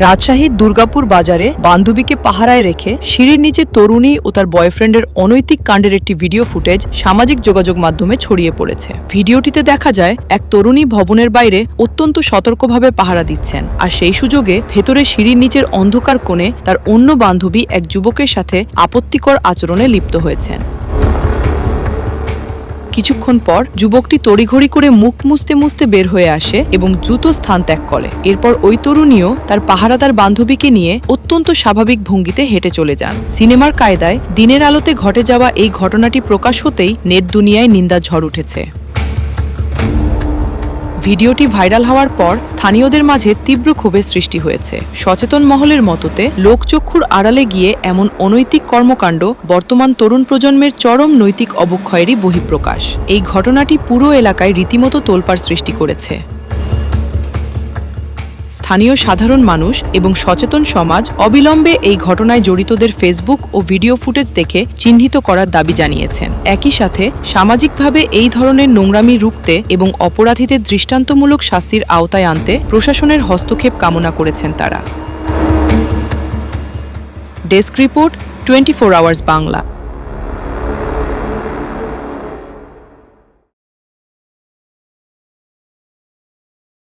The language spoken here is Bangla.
রাজশাহীর দুর্গাপুর বাজারে বান্ধবীকে পাহারায় রেখে সিঁড়ির নিচে তরুণী ও তার বয়ফ্রেন্ডের অনৈতিক কাণ্ডের একটি ভিডিও ফুটেজ সামাজিক যোগাযোগ মাধ্যমে ছড়িয়ে পড়েছে। ভিডিওটিতে দেখা যায় এক তরুণী ভবনের বাইরে অত্যন্ত সতর্কভাবে পাহারা দিচ্ছেন, আর সেই সুযোগে ভেতরে সিঁড়ির নিচের অন্ধকার কোণে তার অন্য বান্ধবী এক যুবকের সাথে আপত্তিকর আচরণে লিপ্ত হয়েছেন। কিছুক্ষণ পর যুবকটি তড়িঘড়ি করে মুখ মুছতে মুছতে বের হয়ে আসে এবং দ্রুত স্থান ত্যাগ করে। এরপর ওই তরুণীও তার পাহারাদার বান্ধবীকে নিয়ে অত্যন্ত স্বাভাবিক ভঙ্গিতে হেঁটে চলে যান। সিনেমার কায়দায় দিনের আলোতে ঘটে যাওয়া এই ঘটনাটি প্রকাশ হতেই নেট দুনিয়ায় নিন্দার ঝড় উঠেছে। ভিডিওটি ভাইরাল হওয়ার পর স্থানীয়দের মাঝে তীব্র ক্ষোভের সৃষ্টি হয়েছে। সচেতন মহলের মততে লোকচক্ষুর আড়ালে গিয়ে এমন অনৈতিক কর্মকাণ্ড বর্তমান তরুণ প্রজন্মের চরম নৈতিক অবক্ষয়েরই বহিঃপ্রকাশ। এই ঘটনাটি পুরো এলাকায় রীতিমতো তোলপাড় সৃষ্টি করেছে। স্থানীয় সাধারণ মানুষ এবং সচেতন সমাজ অবিলম্বে এই ঘটনায় জড়িতদের ফেসবুক ও ভিডিও ফুটেজ দেখে চিহ্নিত করার দাবি জানিয়েছেন। একই সাথে সামাজিকভাবে এই ধরনের নোংরামি রুখতে এবং অপরাধীদের দৃষ্টান্তমূলক শাস্তির আওতায় আনতে প্রশাসনের হস্তক্ষেপ কামনা করেছেন তারা। Desk report 24 hours Bangla.